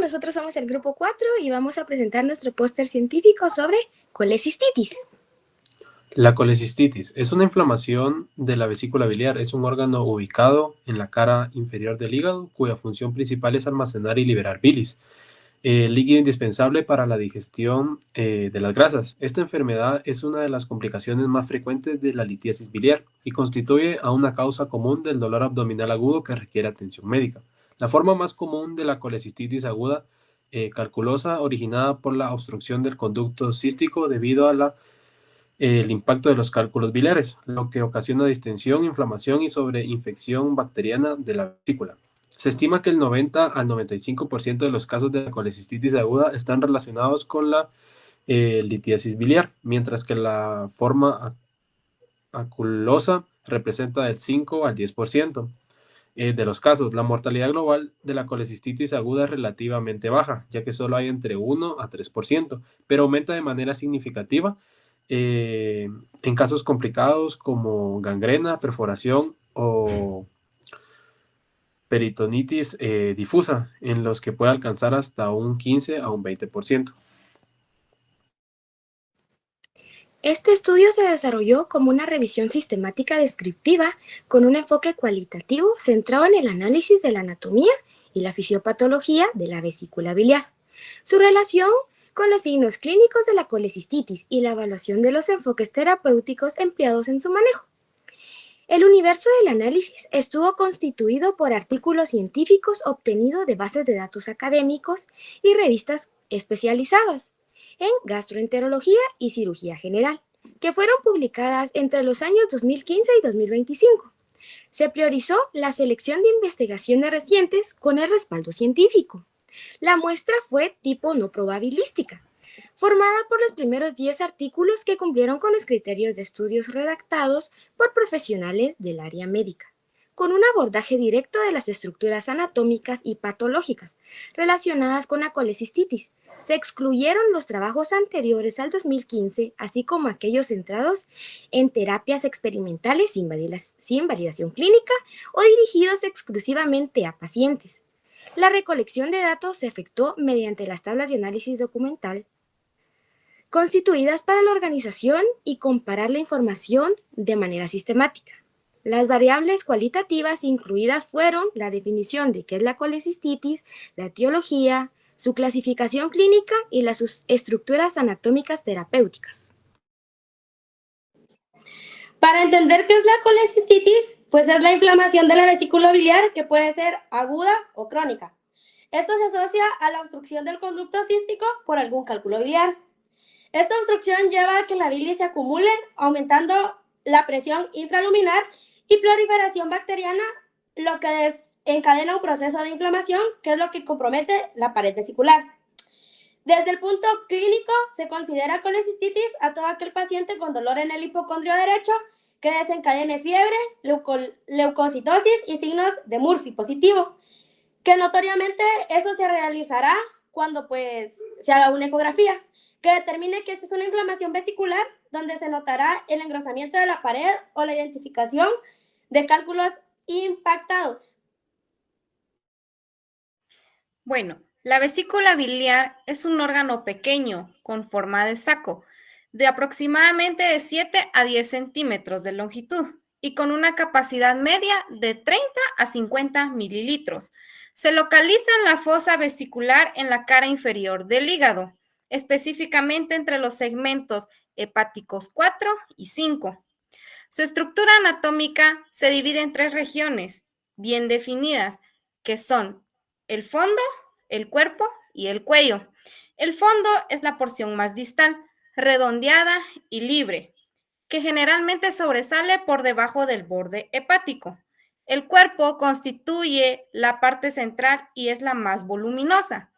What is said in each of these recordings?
nosotros somos el grupo 4 y vamos a presentar nuestro póster científico sobre colecistitis. La colecistitis es una inflamación de la vesícula biliar. Es un órgano ubicado en la cara inferior del hígado, cuya función principal es almacenar y liberar bilis, líquido indispensable para la digestión de las grasas. Esta enfermedad es una de las complicaciones más frecuentes de la litiasis biliar y constituye a una causa común del dolor abdominal agudo que requiere atención médica. La forma más común de la colecistitis aguda calculosa, originada por la obstrucción del conducto cístico debido a el impacto de los cálculos biliares, lo que ocasiona distensión, inflamación y sobreinfección bacteriana de la vesícula. Se estima que el 90 al 95% de los casos de la colecistitis aguda están relacionados con la litiasis biliar, mientras que la forma aculosa representa del 5 al 10% de los casos. La mortalidad global de la colecistitis aguda es relativamente baja, ya que solo hay entre 1 a 3%, pero aumenta de manera significativa en casos complicados como gangrena, perforación o peritonitis difusa, en los que puede alcanzar hasta un 15 a un 20%. Este estudio se desarrolló como una revisión sistemática descriptiva con un enfoque cualitativo centrado en el análisis de la anatomía y la fisiopatología de la vesícula biliar, su relación con los signos clínicos de la colecistitis y la evaluación de los enfoques terapéuticos empleados en su manejo. El universo del análisis estuvo constituido por artículos científicos obtenidos de bases de datos académicos y revistas especializadas en gastroenterología y cirugía general, que fueron publicadas entre los años 2015 y 2025. Se priorizó la selección de investigaciones recientes con el respaldo científico. La muestra fue tipo no probabilística, formada por los primeros 10 artículos que cumplieron con los criterios de estudios redactados por profesionales del área médica, con un abordaje directo de las estructuras anatómicas y patológicas relacionadas con la colecistitis. Se excluyeron los trabajos anteriores al 2015, así como aquellos centrados en terapias experimentales sin validación clínica o dirigidos exclusivamente a pacientes. La recolección de datos se efectuó mediante las tablas de análisis documental constituidas para la organización y comparar la información de manera sistemática. Las variables cualitativas incluidas fueron la definición de qué es la colecistitis, la etiología, su clasificación clínica y las estructuras anatómicas terapéuticas. Para entender qué es la colecistitis, pues es la inflamación de la vesícula biliar que puede ser aguda o crónica. Esto se asocia a la obstrucción del conducto cístico por algún cálculo biliar. Esta obstrucción lleva a que la bilis se acumule, aumentando la presión intraluminar y proliferación bacteriana, lo que desencadena un proceso de inflamación, que es lo que compromete la pared vesicular. Desde el punto clínico, se considera colecistitis a todo aquel paciente con dolor en el hipocondrio derecho que desencadene fiebre, leucocitosis y signos de Murphy positivo, que notoriamente eso se realizará cuando se haga una ecografía, que determine que esta es una inflamación vesicular, donde se notará el engrosamiento de la pared o la identificación de cálculos impactados. Bueno, la vesícula biliar es un órgano pequeño con forma de saco, de aproximadamente de 7 a 10 centímetros de longitud y con una capacidad media de 30 a 50 mililitros. Se localiza en la fosa vesicular en la cara inferior del hígado, específicamente entre los segmentos hepáticos 4 y 5. Su estructura anatómica se divide en 3 regiones bien definidas, que son el fondo, el cuerpo y el cuello. El fondo es la porción más distal, redondeada y libre, que generalmente sobresale por debajo del borde hepático. El cuerpo constituye la parte central y es la más voluminosa,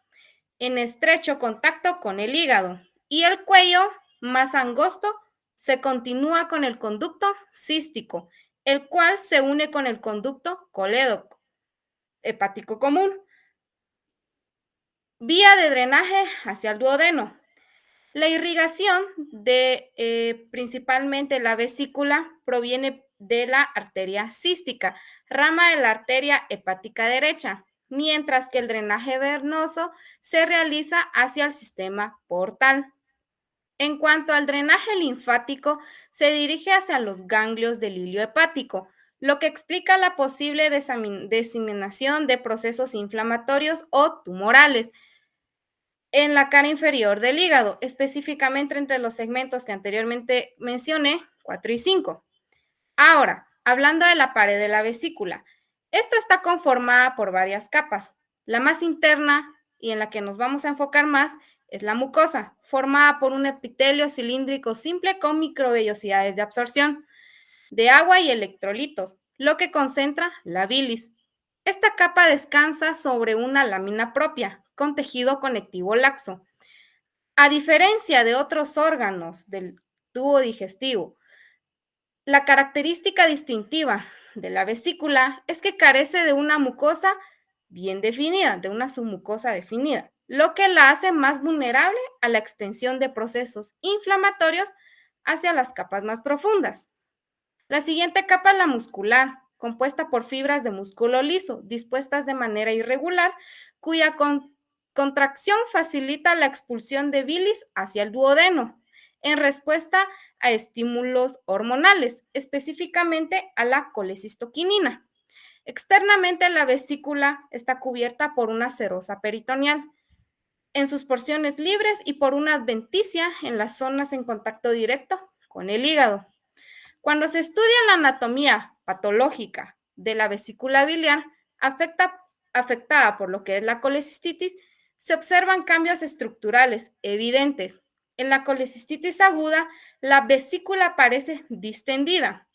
en estrecho contacto con el hígado, y el cuello, más angosto, se continúa con el conducto cístico, el cual se une con el conducto colédoco hepático común, vía de drenaje hacia el duodeno. La irrigación de principalmente la vesícula proviene de la arteria cística, rama de la arteria hepática derecha, mientras que el drenaje venoso se realiza hacia el sistema portal. En cuanto al drenaje linfático, se dirige hacia los ganglios del hilio hepático, lo que explica la posible diseminación de procesos inflamatorios o tumorales en la cara inferior del hígado, específicamente entre los segmentos que anteriormente mencioné, 4 y 5. Ahora, hablando de la pared de la vesícula, esta está conformada por varias capas. La más interna y en la que nos vamos a enfocar más es la mucosa, formada por un epitelio cilíndrico simple con microvellosidades de absorción de agua y electrolitos, lo que concentra la bilis. Esta capa descansa sobre una lámina propia, con tejido conectivo laxo. A diferencia de otros órganos del tubo digestivo, la característica distintiva de la vesícula es que carece de una mucosa bien definida, de una submucosa definida, lo que la hace más vulnerable a la extensión de procesos inflamatorios hacia las capas más profundas. La siguiente capa es la muscular, compuesta por fibras de músculo liso, dispuestas de manera irregular, cuya contracción facilita la expulsión de bilis hacia el duodeno, en respuesta a estímulos hormonales, específicamente a la colecistoquinina. Externamente, la vesícula está cubierta por una serosa peritoneal en sus porciones libres y por una adventicia en las zonas en contacto directo con el hígado. Cuando se estudia la anatomía patológica de la vesícula biliar afectada por lo que es la colecistitis, se observan cambios estructurales evidentes. En la colecistitis aguda, la vesícula parece distendida,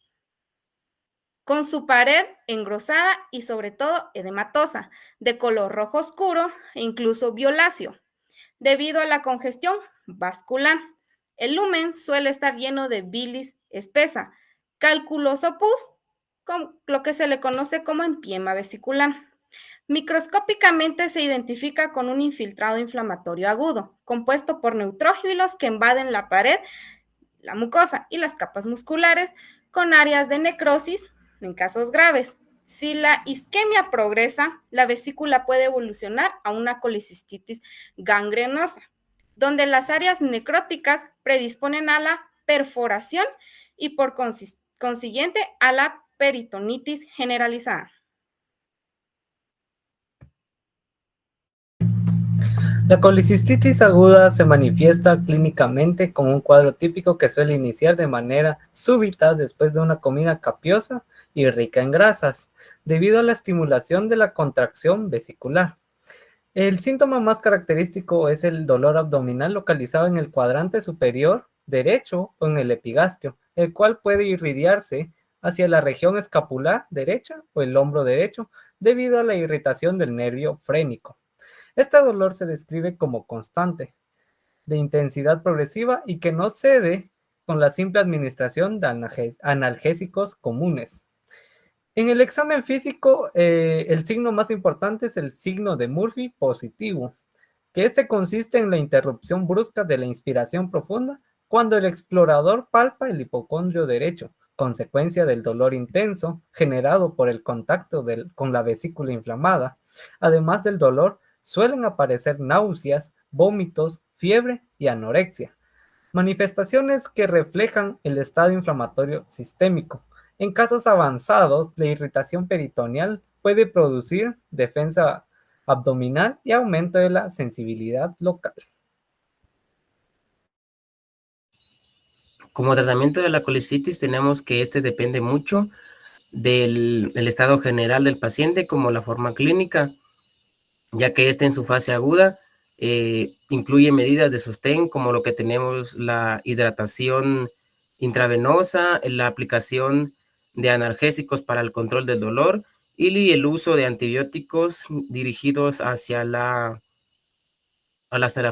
con su pared engrosada y sobre todo edematosa, de color rojo oscuro e incluso violáceo, debido a la congestión vascular. El lumen suele estar lleno de bilis espesa, calculoso pus, con lo que se le conoce como empiema vesicular. Microscópicamente se identifica con un infiltrado inflamatorio agudo, compuesto por neutrófilos que invaden la pared, la mucosa y las capas musculares, con áreas de necrosis en casos graves. Si la isquemia progresa, la vesícula puede evolucionar a una colecistitis gangrenosa, donde las áreas necróticas predisponen a la perforación y por consiguiente a la peritonitis generalizada. La colicistitis aguda se manifiesta clínicamente como un cuadro típico que suele iniciar de manera súbita después de una comida capiosa y rica en grasas, debido a la estimulación de la contracción vesicular. El síntoma más característico es el dolor abdominal localizado en el cuadrante superior derecho o en el epigastrio, el cual puede irradiarse hacia la región escapular derecha o el hombro derecho debido a la irritación del nervio frénico. Este dolor se describe como constante, de intensidad progresiva y que no cede con la simple administración de analgésicos comunes. En el examen físico, el signo más importante es el signo de Murphy positivo, que este consiste en la interrupción brusca de la inspiración profunda cuando el explorador palpa el hipocondrio derecho, consecuencia del dolor intenso generado por el contacto con la vesícula inflamada. Además del dolor, suelen aparecer náuseas, vómitos, fiebre y anorexia, manifestaciones que reflejan el estado inflamatorio sistémico. En casos avanzados, la irritación peritoneal puede producir defensa abdominal y aumento de la sensibilidad local. Como tratamiento de la colicitis tenemos que depende mucho del estado general del paciente como la forma clínica, ya que en su fase aguda incluye medidas de sostén como lo que tenemos la hidratación intravenosa, la aplicación de analgésicos para el control del dolor y el uso de antibióticos dirigidos hacia la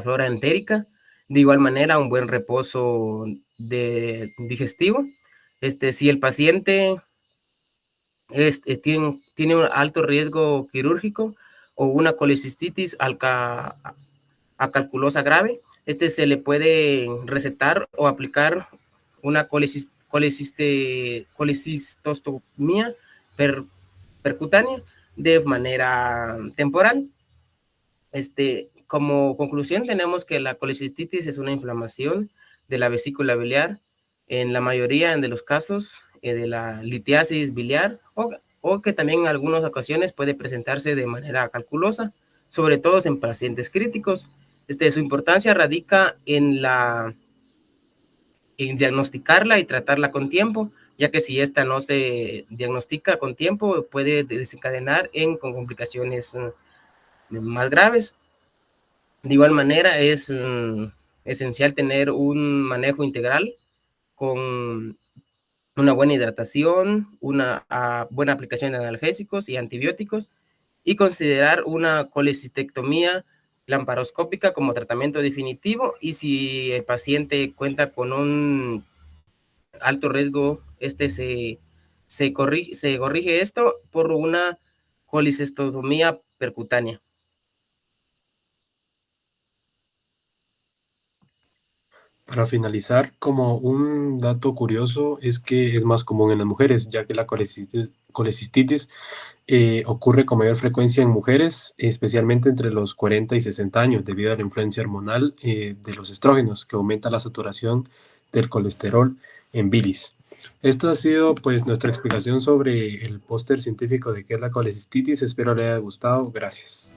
flora entérica. De igual manera, un buen reposo digestivo. Si el paciente tiene un alto riesgo quirúrgico o una colecistitis acalculosa grave, se le puede recetar o aplicar una colecistostomía percutánea, de manera temporal. Como conclusión tenemos que la colecistitis es una inflamación de la vesícula biliar en la mayoría de los casos de la litiasis biliar o que también en algunas ocasiones puede presentarse de manera calculosa, sobre todo en pacientes críticos. Su importancia radica en diagnosticarla y tratarla con tiempo, ya que si esta no se diagnostica con tiempo puede desencadenar con complicaciones más graves. De igual manera es esencial tener un manejo integral con una buena hidratación, una buena aplicación de analgésicos y antibióticos y considerar una colecistectomía laparoscópica como tratamiento definitivo, y si el paciente cuenta con un alto riesgo, se corrige esto por una colecistectomía percutánea. Para finalizar, como un dato curioso es que es más común en las mujeres, ya que la colecistitis ocurre con mayor frecuencia en mujeres, especialmente entre los 40 y 60 años, debido a la influencia hormonal de los estrógenos, que aumenta la saturación del colesterol en bilis. Esto ha sido pues nuestra explicación sobre el póster científico de qué es la colecistitis. Espero le haya gustado. Gracias.